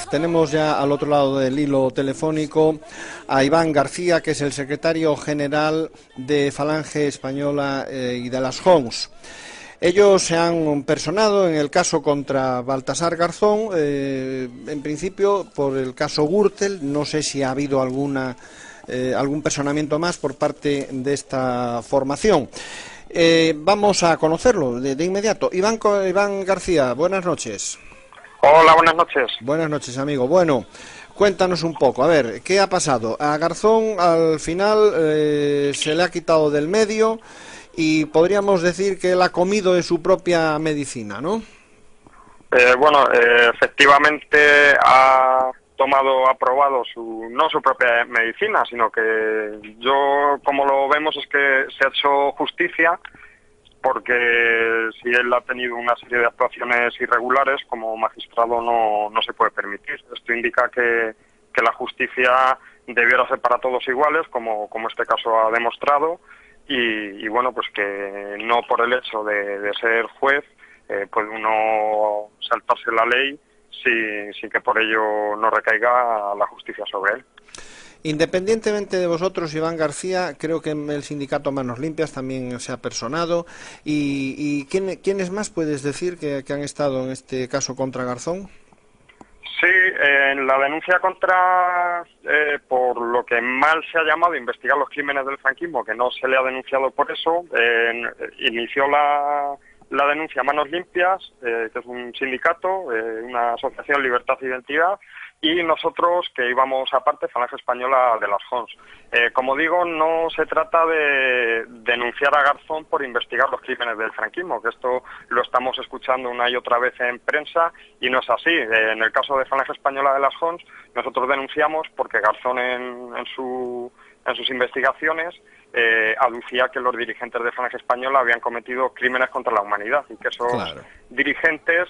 Tenemos ya al otro lado del hilo telefónico a Iván García, que es el secretario general de Falange Española y de las JONS. Ellos se han personado en el caso contra Baltasar Garzón, en principio por el caso Gürtel. No sé si ha habido algún personamiento más por parte de esta formación. Vamos a conocerlo de inmediato. Iván García, buenas noches. Hola, buenas noches. Buenas noches, amigo. Bueno, cuéntanos un poco, a ver, ¿qué ha pasado? A Garzón al final se le ha quitado del medio y podríamos decir que él ha comido de su propia medicina, ¿no? Efectivamente ha aprobado no su propia medicina, sino que como lo vemos, es que se ha hecho justicia, porque si él ha tenido una serie de actuaciones irregulares, como magistrado no se puede permitir. Esto indica que la justicia debiera ser para todos iguales, como este caso ha demostrado, y bueno, pues que no por el hecho de ser juez puede uno saltarse la ley sin que por ello no recaiga la justicia sobre él. Independientemente de vosotros, Iván García, creo que el sindicato Manos Limpias también se ha personado. ¿Y quiénes más puedes decir que han estado en este caso contra Garzón? Sí, en la denuncia por lo que mal se ha llamado investigar los crímenes del franquismo, que no se le ha denunciado por eso, inició la denuncia Manos Limpias, que es un sindicato, una asociación Libertad e Identidad, y nosotros, que íbamos aparte, Falange Española de las JONS. Como digo, no se trata de denunciar a Garzón por investigar los crímenes del franquismo, que esto lo estamos escuchando una y otra vez en prensa, y no es así. En el caso de Falange Española de las JONS, nosotros denunciamos porque Garzón en sus investigaciones aducía que los dirigentes de Falange Española habían cometido crímenes contra la humanidad, y que esos dirigentes,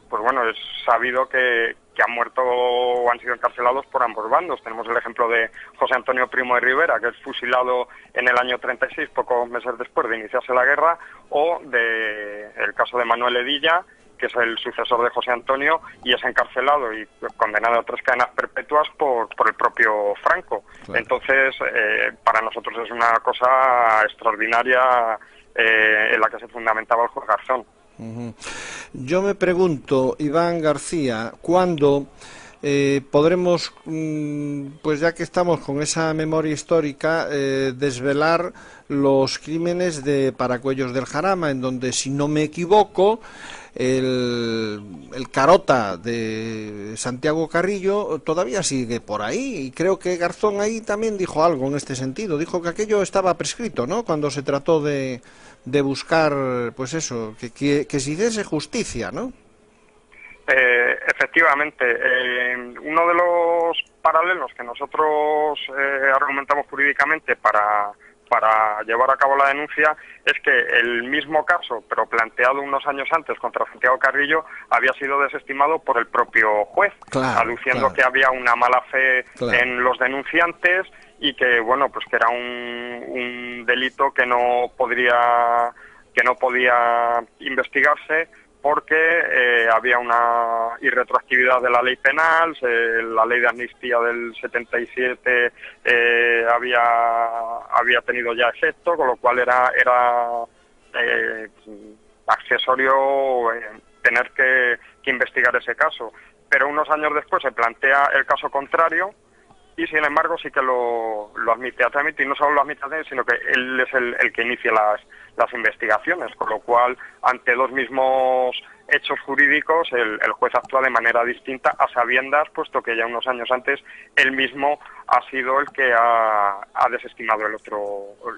pues bueno, es sabido que han muerto o han sido encarcelados por ambos bandos. Tenemos el ejemplo de José Antonio Primo de Rivera, que es fusilado en el año 36, pocos meses después de iniciarse la guerra, o el caso de Manuel Edilla, que es el sucesor de José Antonio, y es encarcelado y condenado a 3 cadenas perpetuas por el propio Franco. Claro. Entonces, para nosotros es una cosa extraordinaria en la que se fundamentaba el juez Garzón. Yo me pregunto, Iván García, ¿cuándo podremos, pues ya que estamos con esa memoria histórica, desvelar los crímenes de Paracuellos del Jarama, en donde, si no me equivoco, el carota de Santiago Carrillo todavía sigue por ahí, y creo que Garzón ahí también dijo algo en este sentido? Dijo que aquello estaba prescrito, ¿no?, cuando se trató de buscar, pues eso, que se hiciese justicia, ¿no? Efectivamente, uno de los paralelos que nosotros argumentamos jurídicamente para llevar a cabo la denuncia es que el mismo caso, pero planteado unos años antes contra Santiago Carrillo, había sido desestimado por el propio juez, aduciendo que había una mala fe en los denunciantes, y que bueno, pues que era un delito que no podía investigarse, porque había una irretroactividad de la ley penal. La ley de amnistía del 77 había tenido ya efecto, con lo cual era accesorio tener que investigar ese caso. Pero unos años después se plantea el caso contrario, y sin embargo sí que lo admite a trámite, y no solo lo admite a trámite, sino que él es el que inicia las investigaciones, con lo cual, ante dos mismos hechos jurídicos, el juez actúa de manera distinta, a sabiendas, puesto que ya unos años antes él mismo ha sido el que ha desestimado la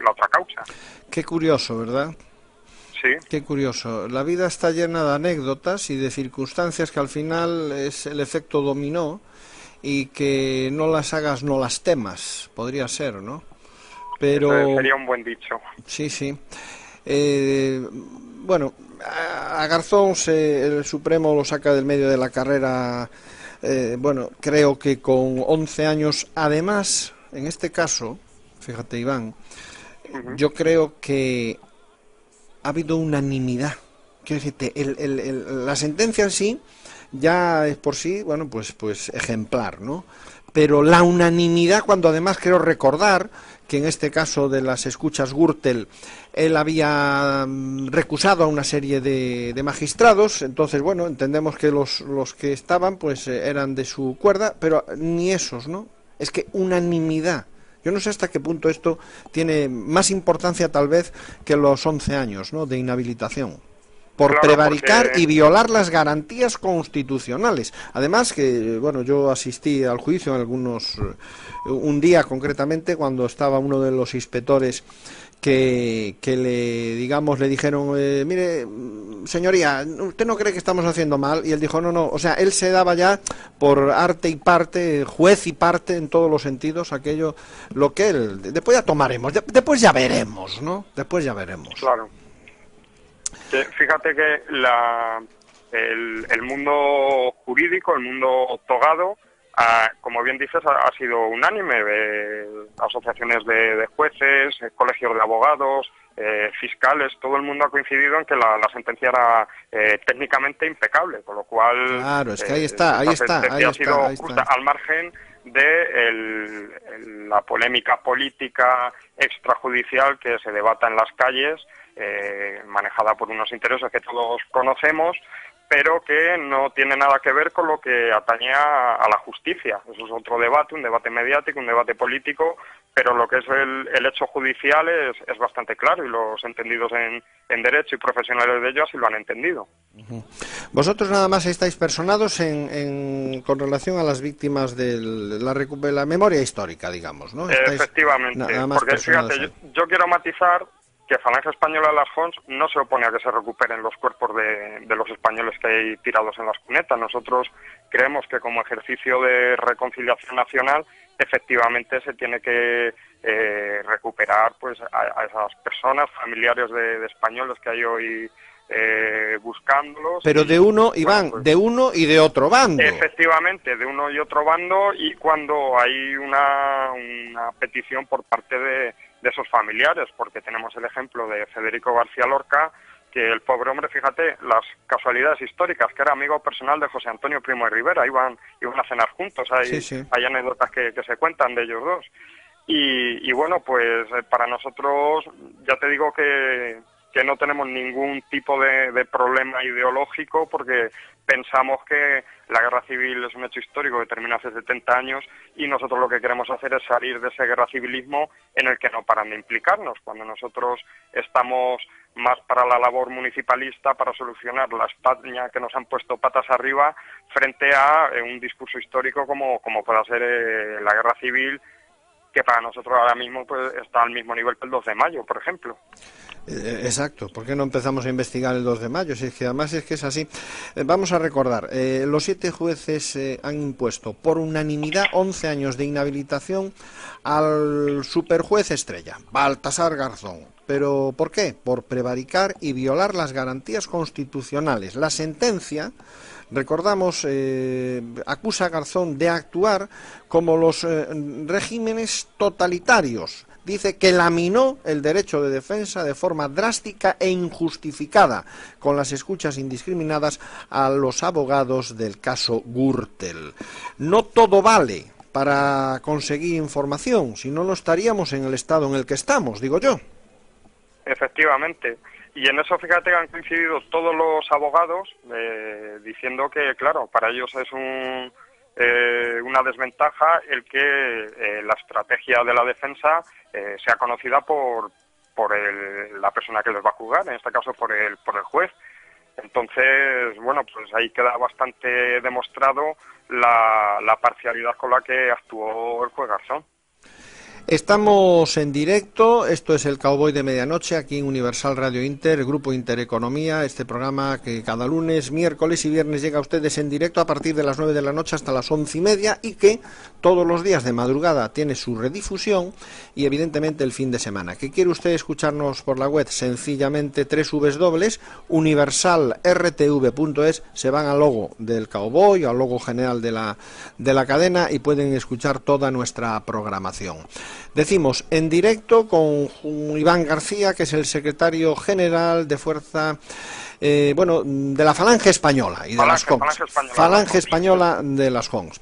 otra causa. Qué curioso, ¿verdad? Sí. Qué curioso. La vida está llena de anécdotas y de circunstancias que al final es el efecto dominó, y que no las hagas, no las temas, podría ser, ¿no? Pero eso sería un buen dicho. Sí, sí. Bueno, a Garzón el Supremo lo saca del medio de la carrera, bueno, creo que con 11 años. Además, en este caso, fíjate, Iván, yo creo que ha habido unanimidad quiero decirte, la sentencia en sí ya es por sí, bueno, pues ejemplar, ¿no? Pero la unanimidad, cuando además quiero recordar que en este caso de las escuchas Gürtel, él había recusado a una serie de magistrados, entonces, bueno, entendemos que los que estaban, pues eran de su cuerda, pero ni esos, ¿no? Es que unanimidad. Yo no sé hasta qué punto esto tiene más importancia, tal vez, que los 11 años, ¿no?, de inhabilitación. Por Claro, prevaricar porque y violar las garantías constitucionales. Además que, bueno, yo asistí al juicio en un día concretamente, cuando estaba uno de los inspectores que le dijeron, mire, señoría, ¿usted no cree que estamos haciendo mal? Y él dijo, no, o sea, él se daba ya por arte y parte, juez y parte en todos los sentidos, aquello, lo que él, después ya tomaremos, después ya veremos, ¿no? Después ya veremos. claro. Fíjate que el mundo jurídico, el mundo togado, como bien dices, ha sido unánime. Asociaciones de jueces, colegios de abogados, fiscales, todo el mundo ha coincidido en que la sentencia era técnicamente impecable, con lo cual claro, es que ahí está, ha sido justa, al margen de la polémica política extrajudicial que se debata en las calles, manejada por unos intereses que todos conocemos, pero que no tiene nada que ver con lo que atañe a la justicia. Eso es otro debate, un debate mediático, un debate político, pero lo que es el hecho judicial es bastante claro, y los entendidos en derecho y profesionales de ello así lo han entendido. Vosotros nada más estáis personados con relación a las víctimas de la memoria histórica, digamos, ¿no? Efectivamente, porque fíjate, yo quiero matizar que Falange Española de las Fonts no se opone a que se recuperen los cuerpos de los españoles que hay tirados en las cunetas. Nosotros creemos que como ejercicio de reconciliación nacional, efectivamente se tiene que recuperar pues a esas personas, familiares de españoles que hay hoy buscándolos. Pero de uno, Iván, pues, de uno y de otro bando. Efectivamente, de uno y otro bando, y cuando hay una petición por parte de esos familiares, porque tenemos el ejemplo de Federico García Lorca, que el pobre hombre, fíjate, las casualidades históricas, que era amigo personal de José Antonio Primo de Rivera, iban a cenar juntos, hay anécdotas que se cuentan de ellos dos. Y bueno, pues para nosotros, ya te digo que no tenemos ningún tipo de problema ideológico, porque pensamos que la guerra civil es un hecho histórico que termina hace 70 años, y nosotros lo que queremos hacer es salir de ese guerra civilismo en el que no paran de implicarnos. Cuando nosotros estamos más para la labor municipalista, para solucionar la España que nos han puesto patas arriba, frente a un discurso histórico como pueda ser la guerra civil, que para nosotros ahora mismo pues está al mismo nivel que el 2 de mayo, por ejemplo. Exacto, ¿por qué no empezamos a investigar el 2 de mayo? Si es que además es que es así. Vamos a recordar, los 7 jueces han impuesto por unanimidad 11 años de inhabilitación al superjuez estrella, Baltasar Garzón. ¿Pero por qué? Por prevaricar y violar las garantías constitucionales. La sentencia, recordamos, acusa a Garzón de actuar como los regímenes totalitarios. Dice que laminó el derecho de defensa de forma drástica e injustificada con las escuchas indiscriminadas a los abogados del caso Gürtel. No todo vale para conseguir información, si no, no estaríamos en el estado en el que estamos, digo yo. Efectivamente. Y en eso, fíjate, han coincidido todos los abogados diciendo que, claro, para ellos es una desventaja el que la estrategia de la defensa sea conocida por la persona que les va a juzgar, en este caso por el juez. Entonces, bueno, pues ahí queda bastante demostrado la parcialidad con la que actuó el juez Garzón. Estamos en directo, esto es el Cowboy de Medianoche, aquí en Universal Radio Inter, el Grupo Intereconomía, este programa que cada lunes, miércoles y viernes llega a ustedes en directo a partir de las 9 de la noche hasta las 11:30, y que todos los días de madrugada tiene su redifusión, y evidentemente el fin de semana. ¿Que quiere usted escucharnos por la web? Sencillamente www.universalrtv.es, se van al logo del Cowboy, al logo general de la cadena, y pueden escuchar toda nuestra programación. Decimos en directo con Iván García, que es el secretario general de Fuerza bueno, de la Falange Española y de las Hons. Falange Española de las Hons.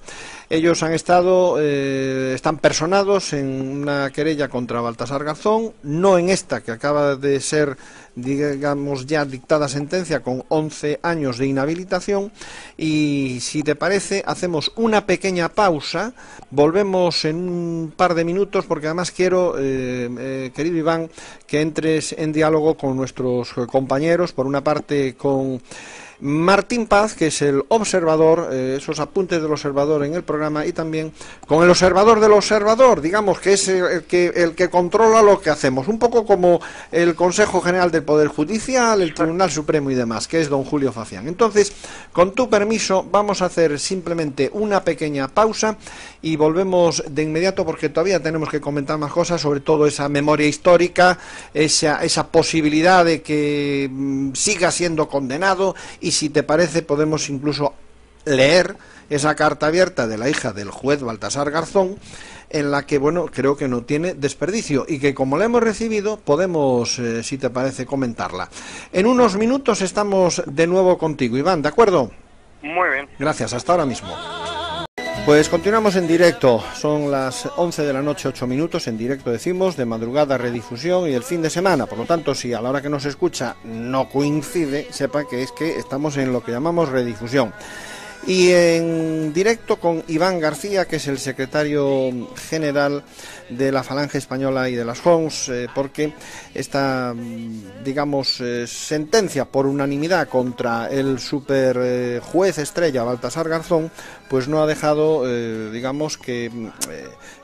Ellos han estado, están personados en una querella contra Baltasar Garzón, no en esta que acaba de ser, digamos, ya dictada sentencia con 11 años de inhabilitación. Y si te parece, hacemos una pequeña pausa, volvemos en un par de minutos, porque además quiero, querido Iván, que entres en diálogo con nuestros compañeros, por una parte con Martín Paz, que es el observador, esos apuntes del observador en el programa, y también con el observador del observador, digamos, que es el que controla lo que hacemos, un poco como el Consejo General del Poder Judicial, el Tribunal Supremo y demás, que es don Julio Facián. Entonces, con tu permiso, vamos a hacer simplemente una pequeña pausa y volvemos de inmediato, porque todavía tenemos que comentar más cosas, sobre todo esa memoria histórica, esa posibilidad de que siga siendo condenado. Y si te parece, podemos incluso leer esa carta abierta de la hija del juez Baltasar Garzón, en la que, bueno, creo que no tiene desperdicio y que, como la hemos recibido, podemos, si te parece, comentarla. En unos minutos estamos de nuevo contigo, Iván, ¿de acuerdo? Muy bien. Gracias, hasta ahora mismo. Pues continuamos en directo, son las 11 de la noche, 8 minutos, en directo decimos, de madrugada, redifusión y el fin de semana. Por lo tanto, si a la hora que nos escucha no coincide, sepa que es que estamos en lo que llamamos redifusión. Y en directo con Iván García, que es el secretario general de la Falange Española y de las Hons, porque esta, digamos, sentencia por unanimidad contra el super juez estrella Baltasar Garzón, pues no ha dejado, digamos, que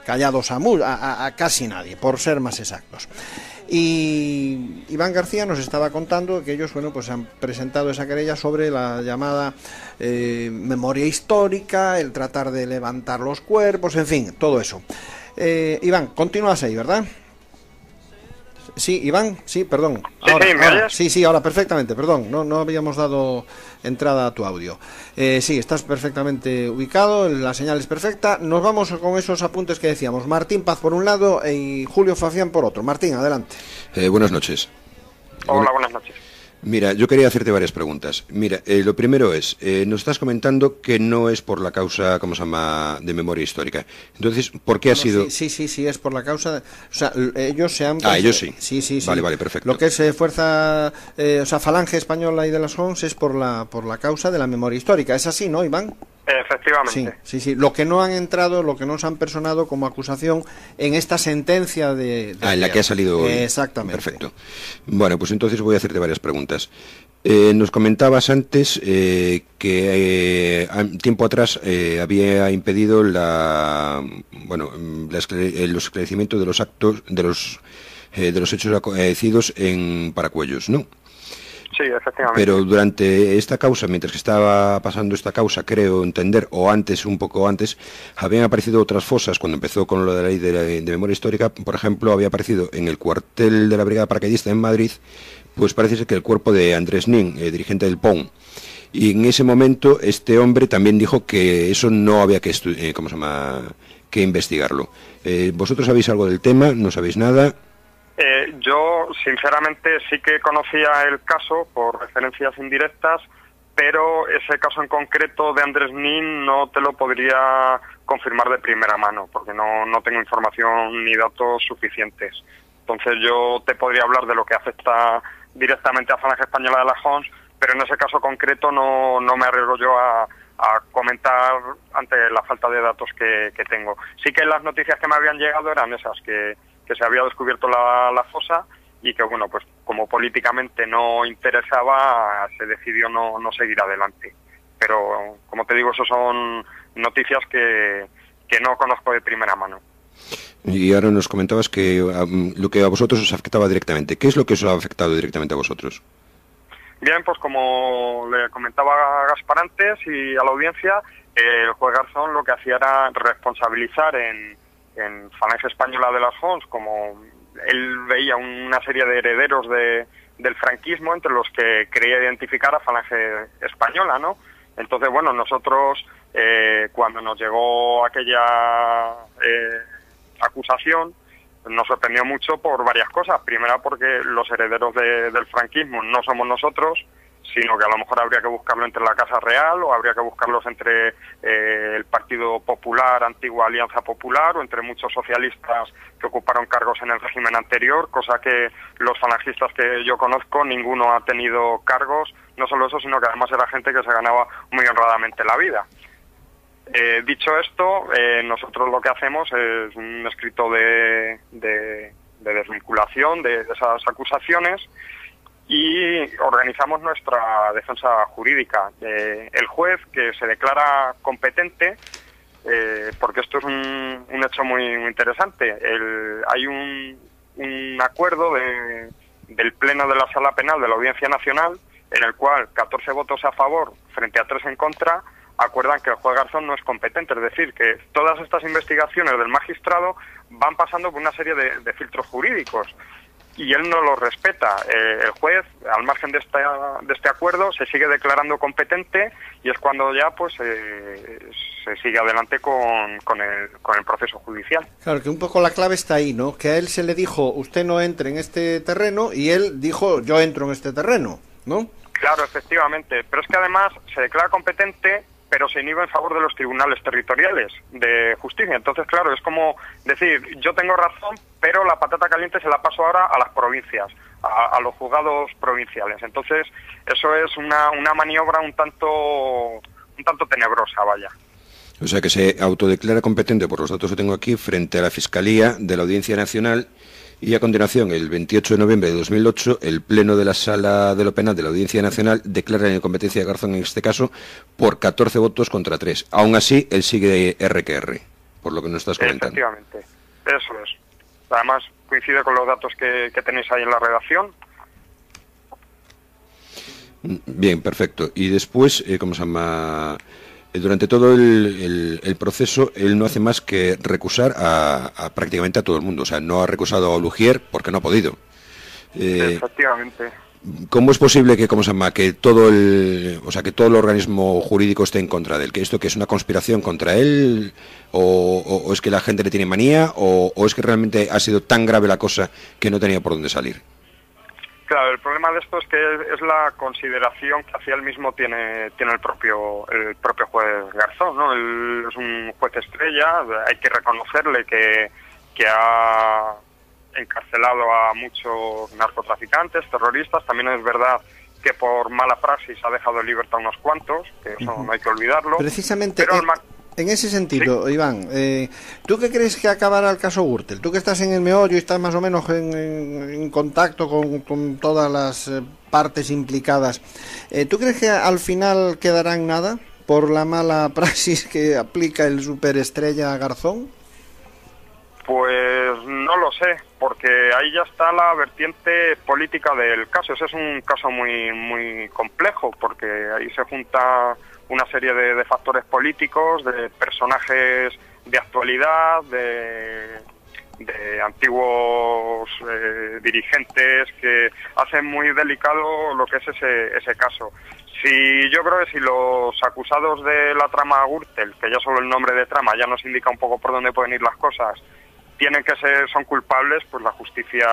callados a casi nadie, por ser más exactos. Y Iván García nos estaba contando que ellos, bueno, pues han presentado esa querella sobre la llamada memoria histórica, el tratar de levantar los cuerpos, en fin, todo eso. Iván, continúas ahí, ¿verdad? Sí, Iván, sí, perdón. Ahora perfectamente, perdón, no habíamos dado entrada a tu audio. Sí, estás perfectamente ubicado, la señal es perfecta. Nos vamos con esos apuntes que decíamos. Martín Paz por un lado y Julio Facián por otro. Martín, adelante. Buenas noches. Hola, buenas noches. Mira, yo quería hacerte varias preguntas. Mira, lo primero es, nos estás comentando que no es por la causa, ¿cómo se llama?, de memoria histórica. Entonces, ¿por qué ha sido...? Sí, es por la causa... O sea, ellos se han... ellos sí. Sí. Vale, perfecto. Lo que es fuerza... Falange Española y de las Hons es por la causa de la memoria histórica. ¿Es así, no, Iván? Efectivamente. Sí. Lo que no han entrado, lo que no se han personado como acusación en esta sentencia de en la que ha salido hoy. Exactamente. Perfecto. Bueno, pues entonces voy a hacerte varias preguntas. Nos comentabas antes que tiempo atrás había impedido los esclarecimientos de los actos de los hechos acaecidos en Paracuellos, ¿no? Sí, efectivamente. Pero durante esta causa, mientras que estaba pasando esta causa, creo entender, o antes, un poco antes, habían aparecido otras fosas. Cuando empezó con lo de la ley de memoria histórica, por ejemplo, había aparecido en el cuartel de la Brigada Paracaidista en Madrid, pues parece ser que el cuerpo de Andrés Nin, dirigente del PON. Y en ese momento este hombre también dijo que eso no había que que investigarlo. ¿Vosotros sabéis algo del tema? ¿No sabéis nada? Yo, sinceramente, sí que conocía el caso por referencias indirectas, pero ese caso en concreto de Andrés Nin no te lo podría confirmar de primera mano, porque no tengo información ni datos suficientes. Entonces yo te podría hablar de lo que afecta directamente a Falange Española de las Hons, pero en ese caso concreto no me arriesgo yo a comentar ante la falta de datos que tengo. Sí que las noticias que me habían llegado eran esas, que se había descubierto la fosa y que, bueno, pues como políticamente no interesaba, se decidió no seguir adelante. Pero, como te digo, eso son noticias que no conozco de primera mano. Y ahora nos comentabas que lo que a vosotros os afectaba directamente. ¿Qué es lo que os ha afectado directamente a vosotros? Bien, pues como le comentaba a Gaspar antes y a la audiencia, el juez Garzón lo que hacía era responsabilizar en Falange Española de las Hons, como él veía una serie de herederos del franquismo, entre los que creía identificar a Falange Española, ¿no? Entonces, bueno, nosotros, cuando nos llegó aquella acusación, nos sorprendió mucho por varias cosas. Primera, porque los herederos del franquismo no somos nosotros, sino que a lo mejor habría que buscarlo entre la Casa Real o habría que buscarlos entre el Partido Popular, antigua Alianza Popular, o entre muchos socialistas que ocuparon cargos en el régimen anterior, cosa que los falangistas que yo conozco, ninguno ha tenido cargos, no solo eso, sino que además era gente que se ganaba muy honradamente la vida. Dicho esto, nosotros lo que hacemos es un escrito de desvinculación de esas acusaciones y organizamos nuestra defensa jurídica. El juez, que se declara competente, porque esto es un hecho muy interesante, hay un acuerdo del Pleno de la Sala Penal de la Audiencia Nacional, en el cual 14 votos a favor frente a 3 en contra acuerdan que el juez Garzón no es competente, es decir, que todas estas investigaciones del magistrado van pasando por una serie de filtros jurídicos y él no los respeta. El juez, al margen de este acuerdo, se sigue declarando competente y es cuando ya pues se sigue adelante con el proceso judicial. Claro, que un poco la clave está ahí, ¿no? Que a él se le dijo, usted no entre en este terreno, y él dijo, yo entro en este terreno, ¿no? Claro, efectivamente, pero es que además se declara competente, pero se inhibe en favor de los tribunales territoriales de justicia. Entonces, claro, es como decir, yo tengo razón, pero la patata caliente se la paso ahora a las provincias, a los juzgados provinciales. Entonces, eso es una maniobra un tanto tenebrosa, vaya. O sea, que se autodeclara competente, por los datos que tengo aquí, frente a la Fiscalía de la Audiencia Nacional. Y a continuación, el 28 de noviembre de 2008, el Pleno de la Sala de lo Penal de la Audiencia Nacional declara la incompetencia de Garzón en este caso por 14 votos contra 3. Aún así, él sigue R que R, por lo que nos estás comentando. Efectivamente, eso es. Además, coincide con los datos que tenéis ahí en la redacción. Bien, perfecto. Y después, ¿cómo se llama? Durante todo el proceso, él no hace más que recusar a prácticamente a todo el mundo. O sea, no ha recusado a Lugier porque no ha podido. Efectivamente. ¿Cómo es posible que, cómo se llama, que todo que todo el organismo jurídico esté en contra de él? ¿Que esto que es una conspiración contra él? ¿O es que la gente le tiene manía? ¿O es que realmente ha sido tan grave la cosa que no tenía por dónde salir? Claro, el problema de esto es que es la consideración que hacia él mismo tiene el propio juez Garzón, ¿no? Él es un juez estrella, hay que reconocerle que ha encarcelado a muchos narcotraficantes, terroristas. También es verdad que por mala praxis ha dejado en libertad unos cuantos, que eso no hay que olvidarlo. Precisamente, pero en ese sentido, ¿sí? Iván, ¿tú qué crees que acabará el caso Gürtel? Tú que estás en el meollo y estás más o menos en contacto con todas las partes implicadas, ¿tú crees que al final quedará en nada por la mala praxis que aplica el superestrella Garzón? Pues no lo sé, porque ahí ya está la vertiente política del caso. Ese es un caso muy complejo, porque ahí se junta una serie de factores políticos, de personajes de actualidad, de antiguos dirigentes, que hacen muy delicado lo que es ese caso. Yo creo que si los acusados de la trama Gürtel, que ya solo el nombre de trama ya nos indica un poco por dónde pueden ir las cosas, son culpables, pues la justicia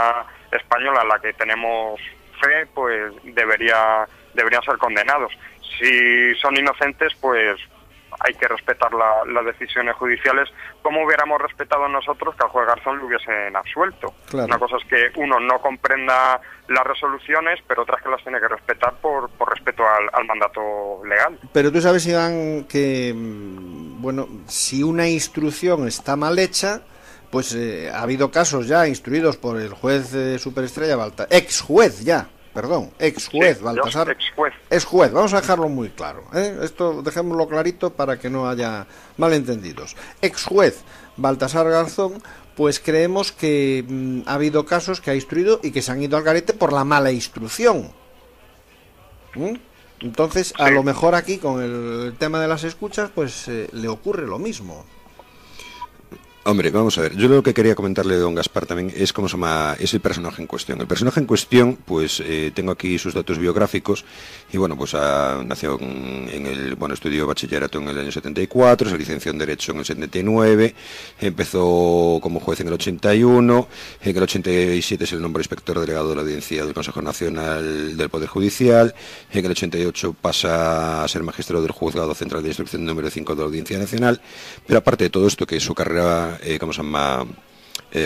española, a la que tenemos fe, pues deberían ser condenados. Si son inocentes, pues hay que respetar las decisiones judiciales, como hubiéramos respetado nosotros que al juez Garzón lo hubiesen absuelto. Claro. Una cosa es que uno no comprenda las resoluciones, pero otra es que las tiene que respetar por respeto al mandato legal. Pero tú sabes, Iván, que bueno, si una instrucción está mal hecha, pues ha habido casos ya instruidos por el juez superestrella Baltasar, ex juez Baltasar, ex juez, vamos a dejarlo muy claro, esto dejémoslo clarito para que no haya malentendidos. Ex juez Baltasar Garzón, pues creemos que ha habido casos que ha instruido y que se han ido al garete por la mala instrucción. Entonces, a lo mejor aquí con el tema de las escuchas, pues le ocurre lo mismo. Hombre, vamos a ver. Yo lo que quería comentarle a don Gaspar también es cómo se llama, es el personaje en cuestión. El personaje en cuestión, pues tengo aquí sus datos biográficos y bueno, pues nació estudió bachillerato en el año 74, se licenció en Derecho en el 79, empezó como juez en el 81, en el 87 se le nombró inspector delegado de la Audiencia del Consejo Nacional del Poder Judicial, en el 88 pasa a ser magistrado del Juzgado Central de Instrucción número 5 de la Audiencia Nacional, pero aparte de todo esto, que es su carrera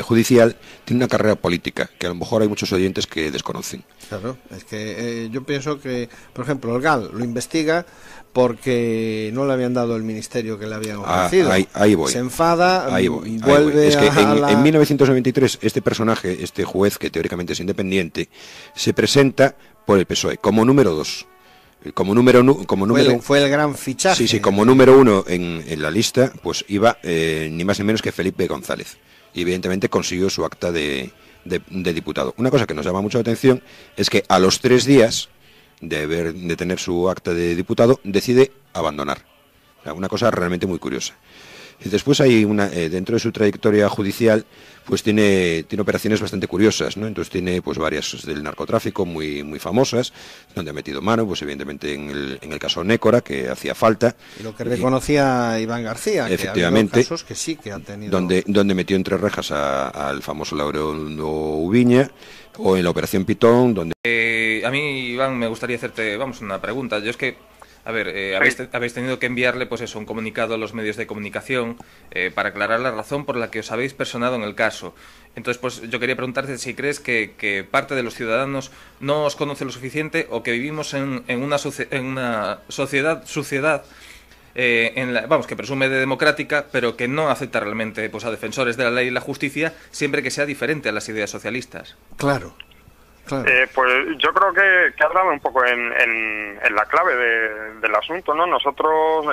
judicial, tiene una carrera política que a lo mejor hay muchos oyentes que desconocen. Claro, es que yo pienso que, por ejemplo, el GAL lo investiga porque no le habían dado el ministerio que le habían ofrecido. Ahí voy. Se enfada y vuelve es que en 1993 este personaje, este juez que teóricamente es independiente, se presenta por el PSOE como número 2. Fue el gran fichaje. Sí, como número 1 en la lista, pues iba ni más ni menos que Felipe González. Y evidentemente consiguió su acta de diputado. Una cosa que nos llama mucho la atención es que a los 3 días de tener su acta de diputado decide abandonar. O sea, una cosa realmente muy curiosa. Y después hay dentro de su trayectoria judicial, pues tiene operaciones bastante curiosas, ¿no? Entonces tiene pues varias del narcotráfico muy famosas, donde ha metido mano, pues evidentemente en el caso Nécora, que hacía falta. Y lo que reconocía Iván García, efectivamente, que ha casos que sí que ha tenido. Donde metió entre rejas al famoso Laureano Ubiña, o en la Operación Pitón, donde... A mí, Iván, me gustaría hacerte, una pregunta. Yo es que, habéis tenido que enviarle pues eso, un comunicado a los medios de comunicación para aclarar la razón por la que os habéis personado en el caso. Entonces, pues yo quería preguntarte si crees que parte de los ciudadanos no os conoce lo suficiente o que vivimos en una sociedad que presume de democrática, pero que no acepta realmente pues a defensores de la ley y la justicia siempre que sea diferente a las ideas socialistas. Claro. Pues yo creo que has dado un poco en la clave del asunto, ¿no? Nosotros,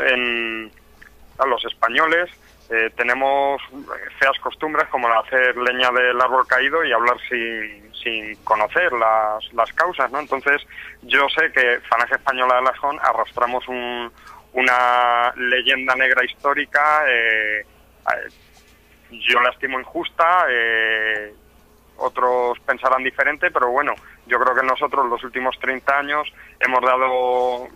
a los españoles, tenemos feas costumbres como la hacer leña del árbol caído y hablar sin conocer las causas, ¿no? Entonces, yo sé que Falange Española de las JON arrastramos una leyenda negra histórica, yo la estimo injusta, otros pensarán diferente, pero bueno, yo creo que nosotros los últimos 30 años hemos dado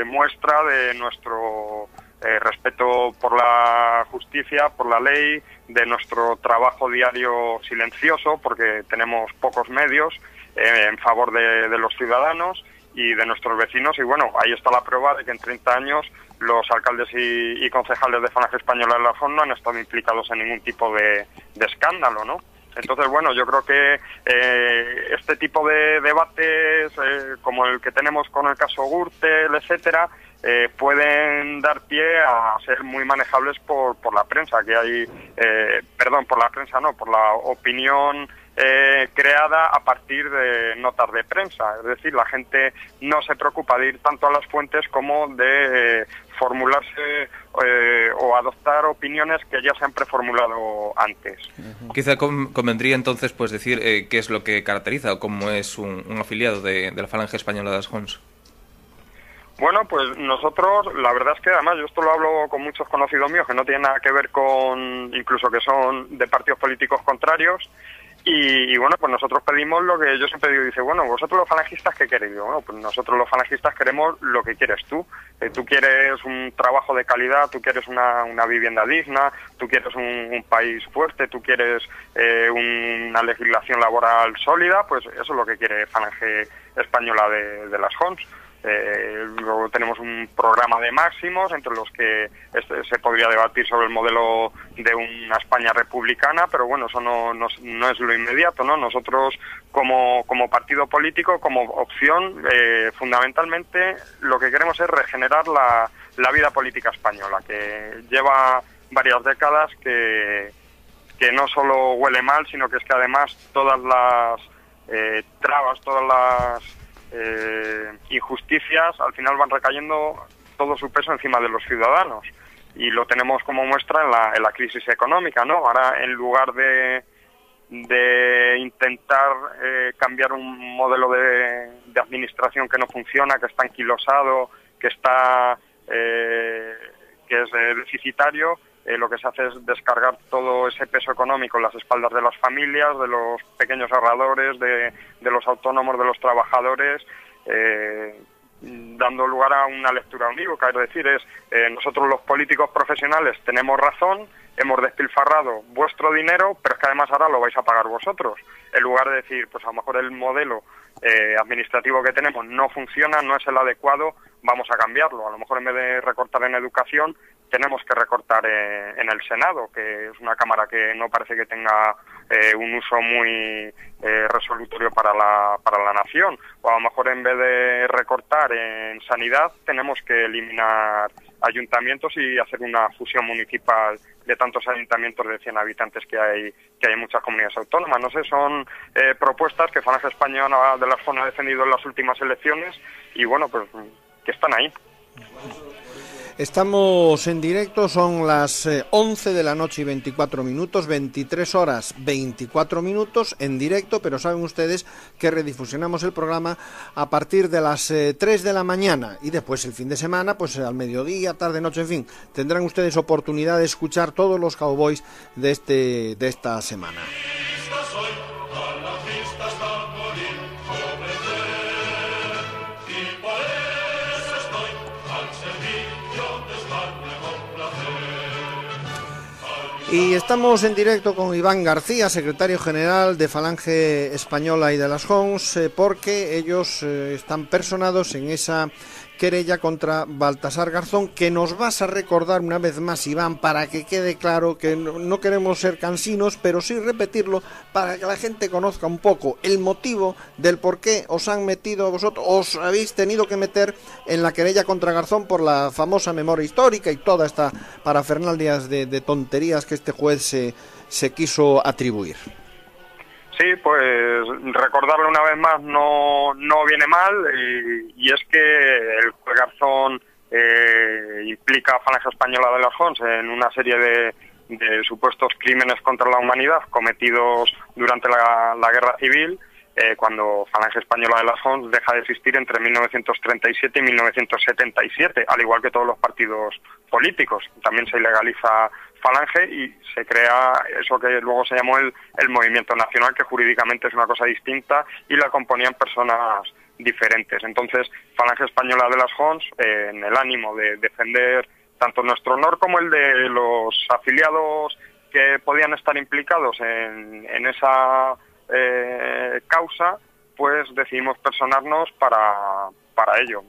muestra de nuestro respeto por la justicia, por la ley, de nuestro trabajo diario silencioso, porque tenemos pocos medios en favor de los ciudadanos y de nuestros vecinos, y bueno, ahí está la prueba de que en 30 años los alcaldes y concejales de Falange Española de la JON no han estado implicados en ningún tipo de escándalo, ¿no? Entonces, bueno, yo creo que este tipo de debates, como el que tenemos con el caso Gürtel, etcétera, pueden dar pie a ser muy manejables por la prensa, que hay, por la prensa no, por la opinión creada a partir de notas de prensa. Es decir, la gente no se preocupa de ir tanto a las fuentes como de formularse o adoptar opiniones que ya se han preformulado antes. Quizá convendría entonces pues decir qué es lo que caracteriza o cómo es un afiliado de la Falange Española de las JONs. Bueno, pues nosotros, la verdad es que además yo esto lo hablo con muchos conocidos míos que no tienen nada que ver con, incluso que son de partidos políticos contrarios, y bueno, pues nosotros pedimos lo que yo siempre digo, dice, bueno, vosotros los falangistas, ¿qué queréis? Bueno, pues nosotros los falangistas queremos lo que quieres tú. Tú quieres un trabajo de calidad, tú quieres una vivienda digna, tú quieres un país fuerte, tú quieres una legislación laboral sólida, pues eso es lo que quiere Falange Española de las JONs. Luego tenemos un programa de máximos entre los que se podría debatir sobre el modelo de una España republicana, pero bueno, eso no es lo inmediato, ¿no? Nosotros como partido político, como opción, fundamentalmente lo que queremos es regenerar la vida política española, que lleva varias décadas que no solo huele mal, sino que es que además todas las trabas, todas las injusticias al final van recayendo todo su peso encima de los ciudadanos, y lo tenemos como muestra en la crisis económica, ¿no? Ahora, en lugar de intentar cambiar un modelo de administración que no funciona, que está anquilosado, que es deficitario, lo que se hace es descargar todo ese peso económico en las espaldas de las familias, de los pequeños ahorradores, de los autónomos, de los trabajadores, dando lugar a una lectura unívoca. Es decir, nosotros los políticos profesionales tenemos razón, hemos despilfarrado vuestro dinero, pero es que además ahora lo vais a pagar vosotros. En lugar de decir, pues a lo mejor el modelo administrativo que tenemos no funciona, no es el adecuado, vamos a cambiarlo. A lo mejor en vez de recortar en educación, tenemos que recortar en el Senado, que es una Cámara que no parece que tenga un uso muy resolutorio para la nación. O a lo mejor en vez de recortar en sanidad, tenemos que eliminar ayuntamientos y hacer una fusión municipal de tantos ayuntamientos de 100 habitantes que hay en muchas comunidades autónomas. No sé, son propuestas que Falange Española de las Jons ha defendido en las últimas elecciones y bueno, pues que están ahí. Estamos en directo, son las 11 de la noche y 24 minutos, 23 horas 24 minutos en directo, pero saben ustedes que redifusionamos el programa a partir de las 3 de la mañana y después el fin de semana, pues al mediodía, tarde, noche, en fin, tendrán ustedes oportunidad de escuchar todos los cowboys de esta semana. Y estamos en directo con Iván García, secretario general de Falange Española y de las Jons, porque ellos están personados en esa querella contra Baltasar Garzón, que nos vas a recordar una vez más, Iván, para que quede claro que no queremos ser cansinos, pero sí repetirlo para que la gente conozca un poco el motivo del por qué os han metido vosotros, os habéis tenido que meter en la querella contra Garzón por la famosa memoria histórica y toda esta parafernalia de tonterías que este juez se quiso atribuir. Sí, pues recordarlo una vez más no viene mal y es que el juez Garzón implica a Falange Española de las Jons en una serie de supuestos crímenes contra la humanidad cometidos durante la Guerra Civil, cuando Falange Española de las Jons deja de existir entre 1937 y 1977, al igual que todos los partidos políticos. También se ilegaliza Falange y se crea eso que luego se llamó el Movimiento Nacional, que jurídicamente es una cosa distinta y la componían personas diferentes. Entonces, Falange Española de las Jons, en el ánimo de defender tanto nuestro honor como el de los afiliados que podían estar implicados en esa causa, pues decidimos personarnos para ello.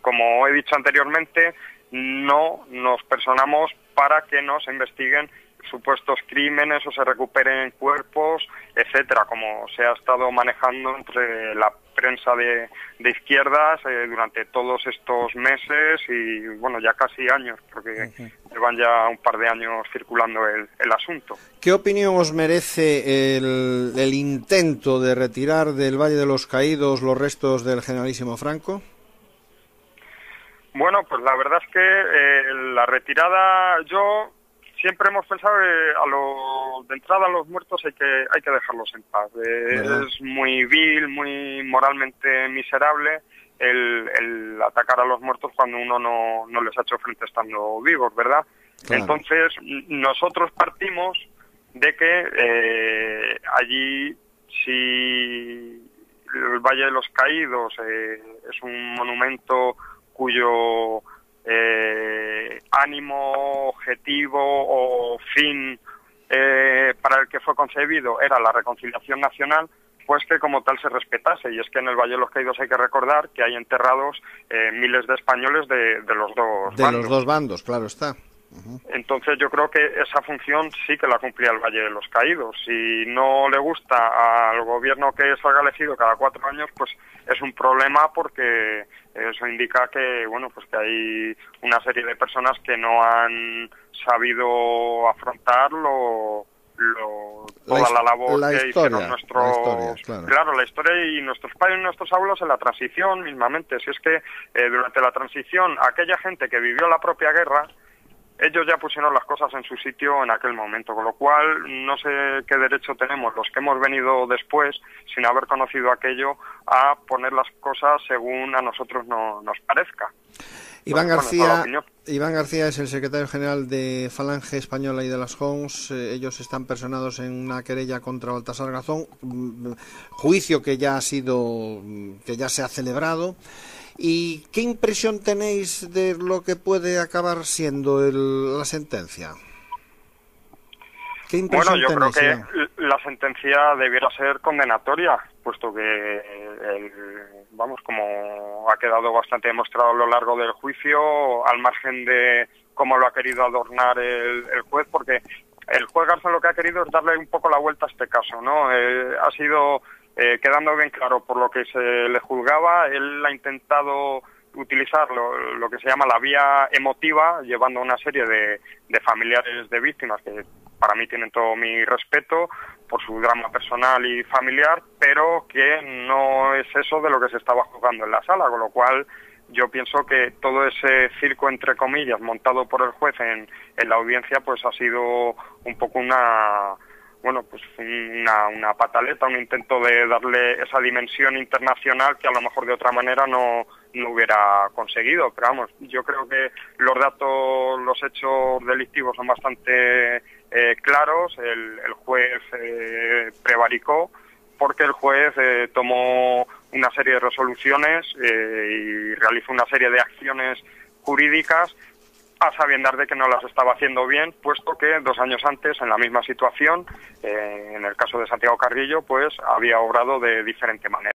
Como he dicho anteriormente, no nos personamos para que nos investiguen supuestos crímenes o se recuperen cuerpos, etcétera, como se ha estado manejando entre la prensa de izquierdas durante todos estos meses y, bueno, ya casi años, porque llevan ya un par de años circulando el asunto. ¿Qué opinión os merece el intento de retirar del Valle de los Caídos los restos del generalísimo Franco? Bueno, pues la verdad es que la retirada, siempre hemos pensado que de entrada a los muertos hay que dejarlos en paz. Es muy vil, muy moralmente miserable el atacar a los muertos cuando uno no les ha hecho frente estando vivos, ¿verdad? Claro. Entonces, nosotros partimos de que allí, si el Valle de los Caídos es un monumento cuyo ánimo, objetivo o fin para el que fue concebido era la reconciliación nacional, pues que como tal se respetase. Y es que en el Valle de los Caídos hay que recordar que hay enterrados miles de españoles de los dos bandos. De los dos bandos, claro está. Entonces yo creo que esa función sí que la cumplía el Valle de los Caídos. Si no le gusta al gobierno que salga elegido cada 4 años, pues es un problema, porque eso indica que, bueno, pues que hay una serie de personas que no han sabido afrontar toda la labor que hicieron nuestros... Claro, la historia y nuestros padres y nuestros abuelos en la transición mismamente. Si es que durante la transición, aquella gente que vivió la propia guerra, ellos ya pusieron las cosas en su sitio en aquel momento, con lo cual no sé qué derecho tenemos los que hemos venido después, sin haber conocido aquello, a poner las cosas según a nosotros nos parezca. Iván Bueno, esa es la García, opinión. Iván García es el secretario general de Falange Española y de las JONS. Ellos están personados en una querella contra Baltasar Garzón, juicio que ya se ha celebrado. ¿Y qué impresión tenéis de lo que puede acabar siendo la sentencia? ¿Qué impresión Bueno, yo creo tenéis, que la sentencia debiera ser condenatoria, puesto que, como ha quedado bastante demostrado a lo largo del juicio, al margen de cómo lo ha querido adornar el juez, porque el juez Garzón lo que ha querido es darle un poco la vuelta a este caso, ¿no? Ha sido, quedando bien claro por lo que se le juzgaba, él ha intentado utilizar lo que se llama la vía emotiva, llevando una serie de familiares de víctimas que para mí tienen todo mi respeto por su drama personal y familiar, pero que no es eso de lo que se estaba juzgando en la sala, con lo cual yo pienso que todo ese circo, entre comillas, montado por el juez en la audiencia, pues ha sido un poco una pataleta, un intento de darle esa dimensión internacional que a lo mejor de otra manera no hubiera conseguido. Pero vamos, yo creo que los datos, los hechos delictivos son bastante claros. El juez prevaricó porque el juez tomó una serie de resoluciones y realizó una serie de acciones jurídicas a sabiendas de que no las estaba haciendo bien, puesto que 2 años antes, en la misma situación, en el caso de Santiago Carrillo, pues había obrado de diferente manera.